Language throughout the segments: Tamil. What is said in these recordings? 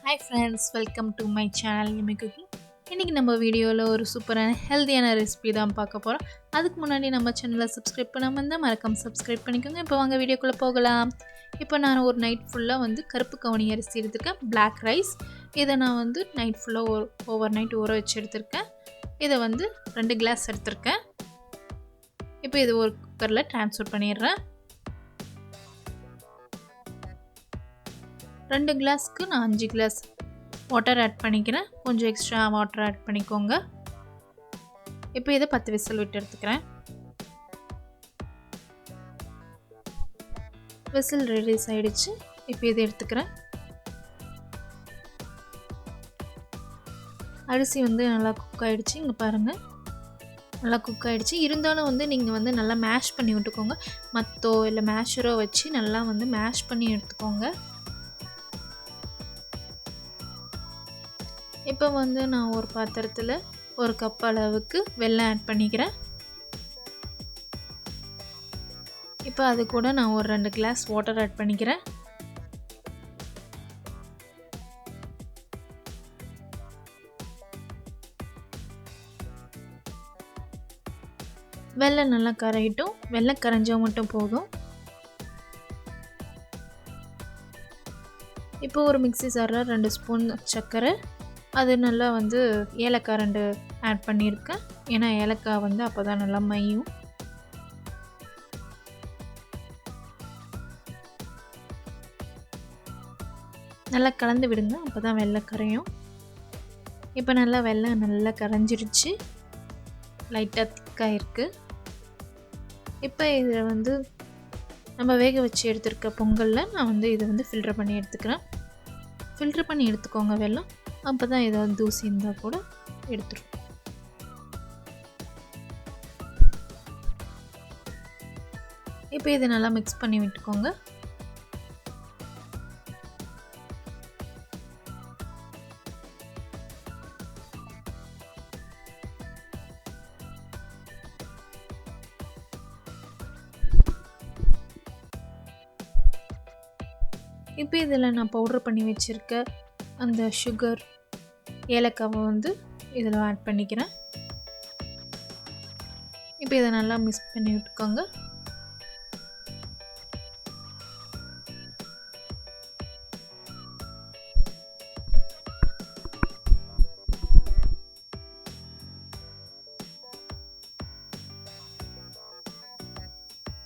Hi friends, welcome to my channel Yummy Cooking. இன்னைக்கு நம்ம வீடியோல ஒரு சூப்பரான ஹெல்தியான ரெசிபி தான் பார்க்க போறோம். அதுக்கு முன்னாடி நம்ம சேனலை சப்ஸ்கிரைப் பண்ணாம இருந்தா மறக்காம சப்ஸ்கிரைப் பண்ணிக்கோங்க. இப்போ வாங்க வீடியோக்குள்ள போகலாம். இப்போ நான் ஒரு நைட் ஃபுல்லா கருப்பு கவுனி அரிசி எடுத்துக்கேன், black rice. இதை நான் நைட் ஃபுல்லா ஓவர் நைட் ஊற வச்சு எடுத்துர்க்கேன். இதை 2 கிளாஸ் எடுத்துர்க்கேன். இப்போ இது ஒரு குக்கர்ல ட்ரான்ஸ்ஃபர் பண்ணிடுறேன். 2 கிளாஸ்க்கு நான் 5 கிளாஸ் வாட்டர் ஆட் பண்ணிக்கிறேன். கொஞ்சம் எக்ஸ்ட்ரா வாட்டர் ஆட் பண்ணிக்கோங்க. இப்போ இதை 10 விசில் விட்டு எடுத்துக்கிறேன். விசில் ரிலீஸ் ஆயிடுச்சு. இப்போ இதை எடுத்துக்கிறேன். அரிசி நல்லா குக் ஆயிடுச்சு. இங்கே பாருங்கள், நல்லா குக் ஆயிடுச்சு. இருந்தாலும் நீங்கள் நல்லா மேஷ் பண்ணி விட்டுக்கோங்க. மத்தோ இல்லை மேஷரோ வச்சு நல்லா மேஷ் பண்ணி எடுத்துக்கோங்க. இப்போ நான் ஒரு பாத்திரத்தில் ஒரு கப் அளவுக்கு வெல்லம் ஆட் பண்ணிக்கிறேன். இப்போ அது கூட நான் ஒரு 2 கிளாஸ் வாட்டர் ஆட் பண்ணிக்கிறேன். வெல்லம் நல்லா கரையட்டும். வெல்லம் கரைஞ்சா மட்டும் போதும். இப்போ ஒரு மிக்ஸி ஜாரில் 2 ஸ்பூன் சர்க்கரை, அது நல்லா ஏலக்காய் 2 ஆட் பண்ணியிருக்கேன். ஏன்னா ஏலக்காய் அப்போ தான் நல்லா மையும். நல்லா கலந்து விடுங்க, அப்போ தான் வெல்லம் கரையும். இப்போ நல்லா வெல்லம் நல்லா கரைஞ்சிருச்சு, லைட்டாக திக்காக இருக்குது. இப்போ இதில் நம்ம வேக வச்சு எடுத்துருக்க பொங்கலில் நான் இதை ஃபில்டர் பண்ணி எடுத்துக்கிறேன். ஃபில்டர் பண்ணி எடுத்துக்கோங்க வெல்லம், அப்போ தான் ஏதாவது தூசி இருந்தால் கூட எடுத்துரும். இப்போ இதை நல்லா மிக்ஸ் பண்ணி விட்டுக்கோங்க. இப்போ இதில் நான் பவுடர் பண்ணி வச்சுருக்க அந்த சுகர், ஏலக்காவை இதில் ஆட் பண்ணிக்கிறேன். இப்போ இதை நல்லா மிக்ஸ் பண்ணி விட்டுக்கோங்க.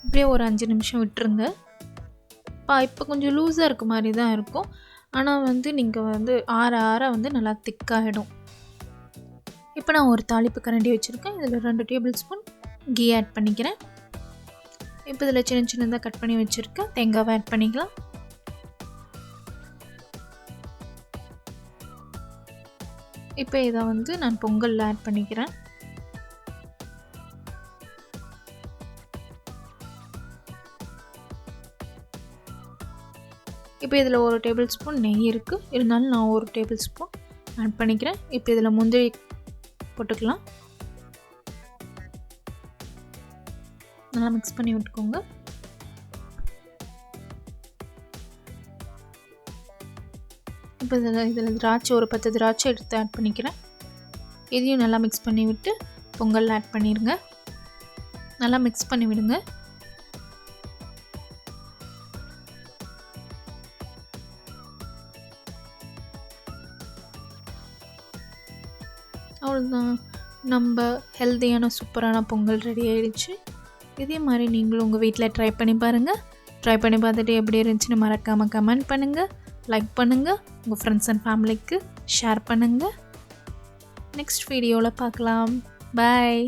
இப்படியே ஒரு 5 நிமிஷம் விட்டுருங்க. இப்போ கொஞ்சம் லூஸாக இருக்க மாதிரி தான் இருக்கும். ஆனால் நீங்கள் ஆற ஆற நல்லா திக்காகிடும். இப்போ நான் ஒரு தாளிப்பு கரண்டி வச்சுருக்கேன். இதில் 2 டேபிள் ஸ்பூன் கீ ஆட் பண்ணிக்கிறேன். இப்போ இதில் சின்ன சின்னதாக கட் பண்ணி வச்சுருக்கேன் தேங்காவை ஆட் பண்ணிக்கலாம். இப்போ இதை நான் பொங்கலில் ஆட் பண்ணிக்கிறேன். இப்போ இதில் 1 டேபிள் ஸ்பூன் நெய் இருக்குது, இருந்தாலும் நான் 1 டேபிள் ஸ்பூன் ஆட் பண்ணிக்கிறேன். இப்போ இதில் முந்திரி போட்டுக்கலாம். நல்லா மிக்ஸ் பண்ணி விட்டுக்கோங்க. இப்போ இதில் திராட்சை ஒரு 10 திராட்சை எடுத்து ஆட் பண்ணிக்கிறேன். இதையும் நல்லா மிக்ஸ் பண்ணி விட்டு பொங்கல் ஆட் பண்ணிடுங்க. நல்லா மிக்ஸ் பண்ணி விடுங்க. அவ்வளோதான், நம்ம ஹெல்த்தியான சூப்பரான பொங்கல் ரெடி ஆகிடுச்சு. இதே மாதிரி நீங்களும் உங்கள் வீட்டில் ட்ரை பண்ணி பாருங்கள். ட்ரை பண்ணி பார்த்துட்டு எப்படி இருந்துச்சுன்னு மறக்காமல் கமெண்ட் பண்ணுங்கள், லைக் பண்ணுங்கள், உங்கள் ஃப்ரெண்ட்ஸ் அண்ட் ஃபேமிலிக்கு ஷேர் பண்ணுங்கள். நெக்ஸ்ட் வீடியோவில் பார்க்கலாம். பாய்.